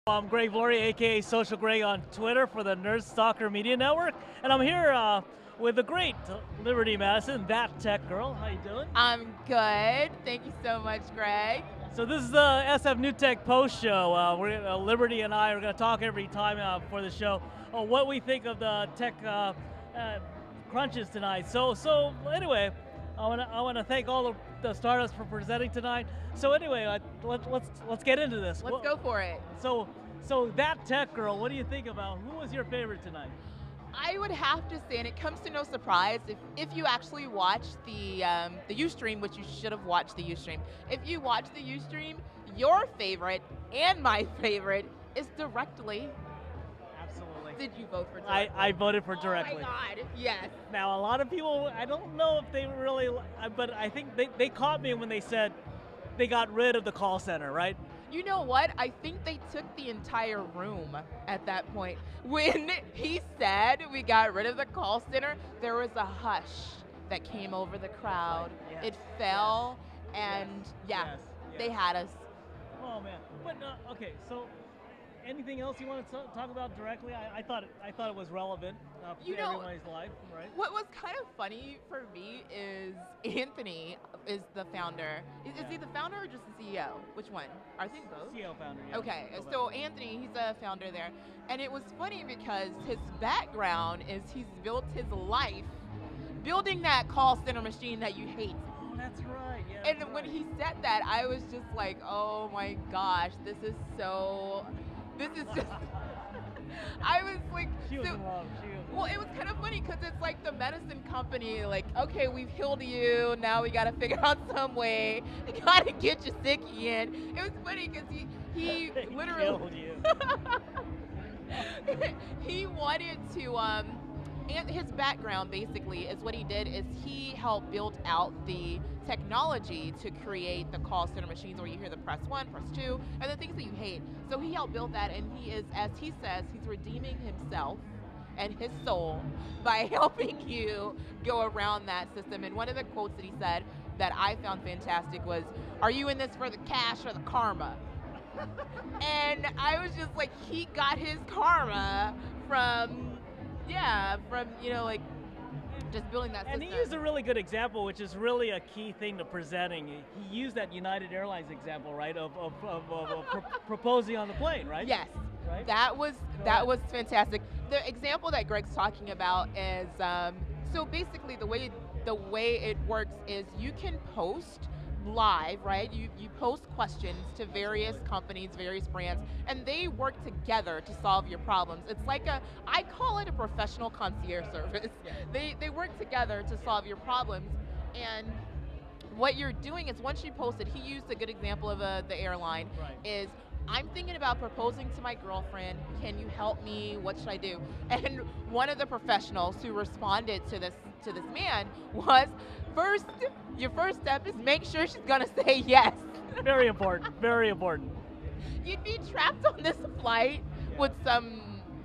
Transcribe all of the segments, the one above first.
I'm Greg Viloria, aka SocialGreg on Twitter for the Nerd Stalker Media Network, and I'm here with the great Liberty Madison, that tech girl. How you doing? I'm good. Thank you so much, Greg. So this is the SF New Tech Post Show. Liberty and I are going to talk every time for the show what we think of the tech crunches tonight. So anyway, I want to thank all the startups for presenting tonight. So anyway, let's get into this. Let's go for it. So that tech girl, what do you think about? Who was your favorite tonight? I would have to say, and it comes to no surprise, if you actually watch the Ustream, which you should have watched the Ustream. If you watch the Ustream, your favorite and my favorite is Directly. Absolutely. Did you vote for Directly? I voted for Directly. Oh my God, yes. Now a lot of people, I don't know if they really, but I think they caught me when they said they got rid of the call center, right? You know what? I think they took the entire room at that point. When he said we got rid of the call center, there was a hush that came over the crowd. Yes. It fell, and Yes. they had us. Oh man, but okay. So, anything else you want to talk about directly? I thought it was relevant You to know, everybody's life, right? What was kind of funny for me is Anthony is the founder. Is he the founder or just the CEO? Which one? I think both. CEO founder. Yeah. Okay, so Co-founder. Anthony, he's a founder there. And it was funny because his background is he's built his life building that call center machine that you hate. Oh, that's right. Yeah. And that's when right. he said that, I was just like, oh my gosh, this is just, I was like, She was so- in love. well, it was kind of funny because it's like the medicine company, like, okay, we've healed you, now we gotta figure out some way, we gotta get you sick again. It was funny because he literally, killed you. he wanted to, and his background basically is what he did is he helped build out the technology to create the call center machines where you hear the press 1, press 2, and the things that you hate. So he helped build that, and he is, as he says, he's redeeming himself and his soul by helping you go around that system. And one of the quotes that he said that I found fantastic was, "Are you in this for the cash or the karma?" And I was just like, he got his karma from like just building that And system. he used a really good example, which is really a key thing to presenting. He used that United Airlines example, right, of proposing on the plane, right? Yes, Right? that was fantastic. The example that Greg's talking about is so basically the way it works is you can post live, right? You post questions to various companies, various brands, and they work together to solve your problems. It's like I call it a professional concierge service. They work together to solve your problems, and what you're doing is once you post it, he used a good example of the airline, Right. is I'm thinking about proposing to my girlfriend. Can you help me? What should I do? And one of the professionals who responded to this man was, your first step is make sure she's gonna say yes. Very important. Very important. You'd be trapped on this flight with some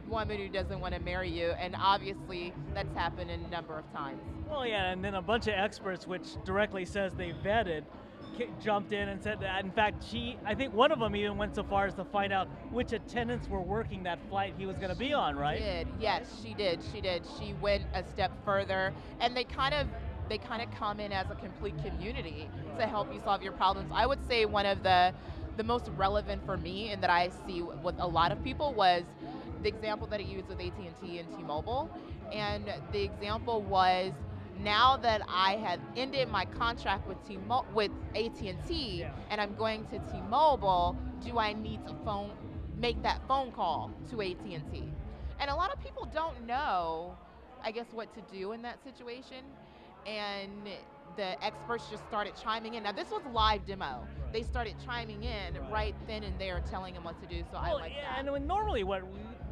woman who doesn't want to marry you, and obviously that's happened a number of times. Well, yeah, and then a bunch of experts, which directly says they vetted, jumped in and said that, in fact, I think one of them even went so far as to find out which attendants were working that flight he was going to be on, right? She did. She went a step further, and they kind of come in as a complete community to help you solve your problems. I would say one of the most relevant for me, and that I see with a lot of people, was the example that he used with AT&T and T-Mobile. And the example was, now that I have ended my contract with AT&T, and I'm going to T-Mobile, do I need to make that phone call to AT&T? And a lot of people don't know, I guess, what to do in that situation. And the experts just started chiming in. Now this was a live demo. They started chiming in right then and there, telling them what to do. So I like that. And normally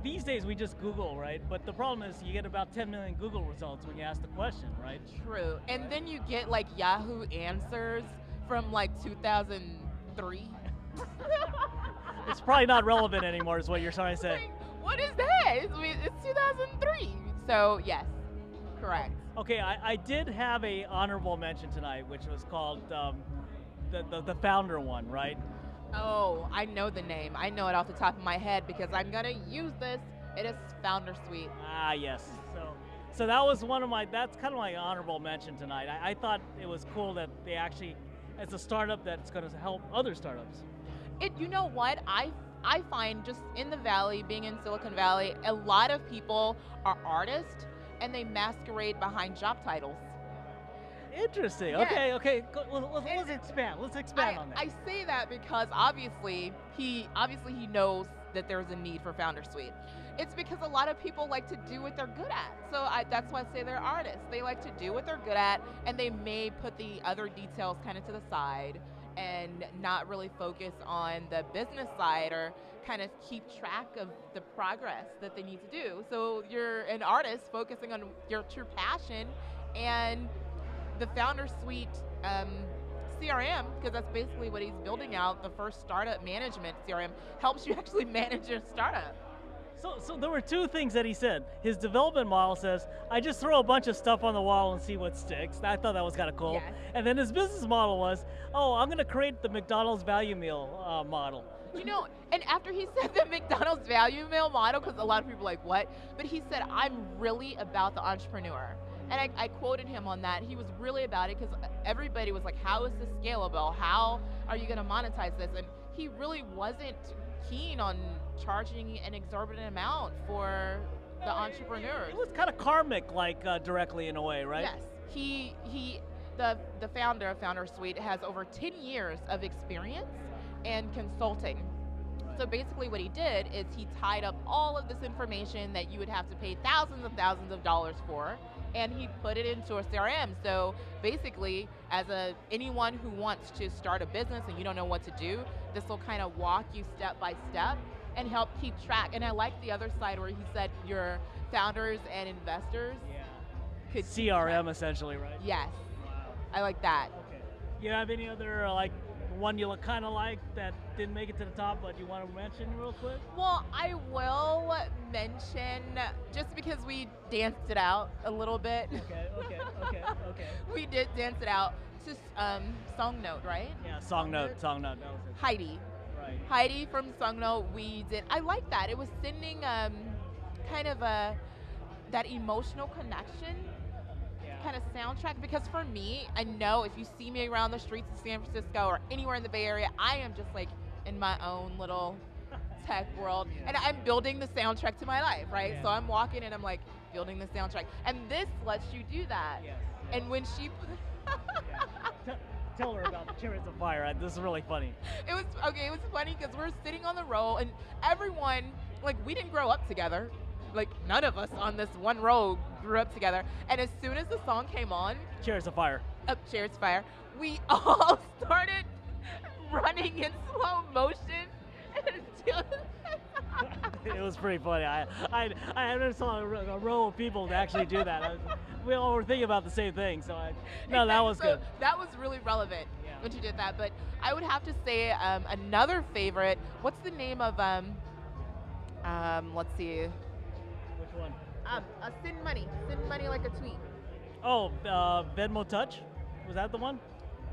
these days we just Google, right? But the problem is you get about 10 million Google results when you ask the question, right? True. And then you get like Yahoo answers from like 2003. It's probably not relevant anymore, is what you're trying to say. Like, what is that? It's 2003. So yes, correct. Okay, I did have a honorable mention tonight, which was called the founder one, right? Oh, I know the name. I know it off the top of my head because I'm gonna use this. It is Founder Suite. Ah, yes. So that was one of my. That's kind of my honorable mention tonight. I thought it was cool that they actually, as a startup, that's going to help other startups. You know what? I find just in the Valley, being in Silicon Valley, a lot of people are artists and they masquerade behind job titles. Interesting. Yeah. Okay. Let's expand. Let's expand on that. I say that because obviously he knows that there's a need for Founder Suite. It's because a lot of people like to do what they're good at. So that's why I say they're artists. They like to do what they're good at, and they may put the other details kind of to the side and not really focus on the business side or kind of keep track of the progress that they need to do. So you're an artist focusing on your true passion, and the Founder Suite CRM, because that's basically what he's building out, the first startup management CRM, helps you actually manage your startup. So there were two things that he said. His development model says, I just throw a bunch of stuff on the wall and see what sticks. I thought that was kind of cool. Yes. And then his business model was, I'm going to create the McDonald's value meal model. You know, and after he said the McDonald's value meal model, because a lot of people are like, what? But he said, I'm really about the entrepreneur. And I quoted him on that. He was really about it because everybody was like, how is this scalable? How are you going to monetize this? And he really wasn't keen on charging an exorbitant amount for the entrepreneurs. It was kind of karmic, like directly in a way, right? Yes. The founder of Founder Suite has over 10 years of experience and consulting. So basically what he did is he tied up all of this information that you would have to pay thousands of dollars for, and he put it into a CRM. So basically, as anyone who wants to start a business and you don't know what to do, this will kind of walk you step by step and help keep track. And I like the other side where he said your founders and investors could CRM essentially, right? Yes. Wow. I like that. Okay. You have any other one you kind of like that didn't make it to the top, but you want to mention real quick? Well, I will mention, just because we danced it out a little bit. Okay. We did dance it out to Song Note, right? Yeah, Song Note. That was it. Heidi. Right. Heidi from Song Note, I like that. It was sending kind of that emotional connection kind of soundtrack, because for me, I know if you see me around the streets of San Francisco or anywhere in the Bay Area, I am just like in my own little tech world, and I'm building the soundtrack to my life, right? Yeah. So I'm walking and I'm like building the soundtrack, and this lets you do that. Yes. And when she Tell her about the Chariots of Fire. This is really funny. It was funny because we're sitting on the row, and everyone, like, we didn't grow up together. Like, none of us on this one row grew up together. And as soon as the song came on, Chariots of Fire. Chariots of Fire, we all started running in slow motion. It was pretty funny. I never saw a row of people to actually do that. We all were thinking about the same thing. So that was good. That was really relevant when she did that. But I would have to say another favorite. What's the name of let's see. Which one? Send money like a tweet. Oh, Venmo Touch? Was that the one?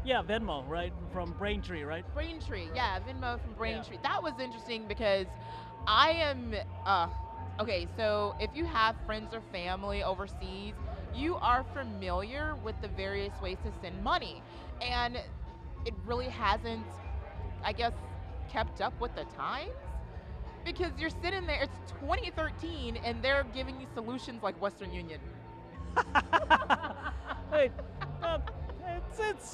Yeah, Venmo, right? From Braintree, right? Braintree, yeah, Venmo from Braintree. Yeah. That was interesting because I am, okay, so if you have friends or family overseas, you are familiar with the various ways to send money. And it really hasn't, I guess, kept up with the times. Because you're sitting there, it's 2013, and they're giving you solutions like Western Union. Wait, it's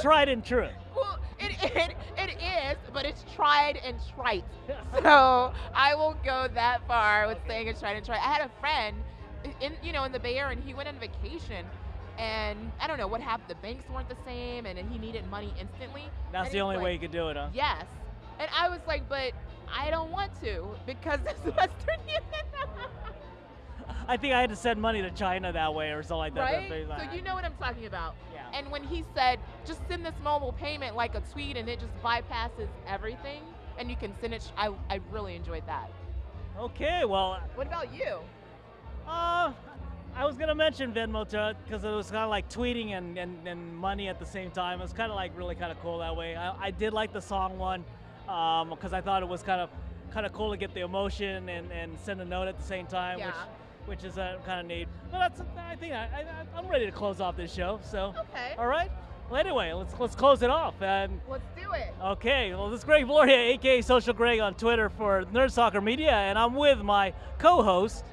tried and true. Well, it is, but it's tried and trite. So I will go that far with saying it's tried and trite. I had a friend in the Bay Area, and he went on vacation, and I don't know what happened. The banks weren't the same, and he needed money instantly. That's the only way you could do it, huh? Yes. And I was like, but I don't want to, because it's Western Union. I think I had to send money to China that way or something like that. Right? So you know what I'm talking about. Yeah. And when he said, just send this mobile payment like a tweet and it just bypasses everything and you can send it, I really enjoyed that. Okay, well. What about you? I was gonna mention Venmo because it was kind of like tweeting and money at the same time. It was kind of like really kind of cool that way. I did like the song one because I thought it was kind of cool to get the emotion and send a note at the same time, Yeah. which is kind of neat. But I think I'm ready to close off this show. So Okay. all right. Well, anyway, let's close it off. Let's do it. Okay, well, this is Greg Viloria, aka Social Greg on Twitter for Nerd Soccer Media, and I'm with my co-host.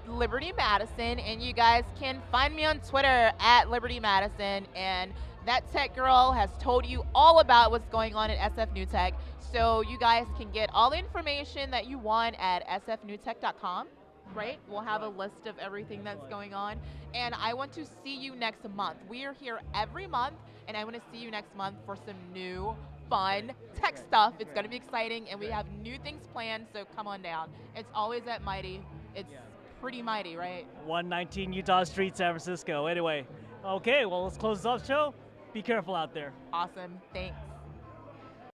Liberty Madison, and you guys can find me on Twitter at Liberty Madison, and that tech girl has told you all about what's going on at SF New Tech, so you guys can get all the information that you want at sfnewtech.com, right? We'll have a list of everything that's going on, and I want to see you next month. We are here every month, and I want to see you next month for some new fun tech stuff. It's going to be exciting, and we have new things planned, so come on down. It's always at Mighty. It's pretty mighty, right? 119 Utah Street, San Francisco. Anyway, okay, well, let's close this off, show. Be careful out there. Awesome. Thanks.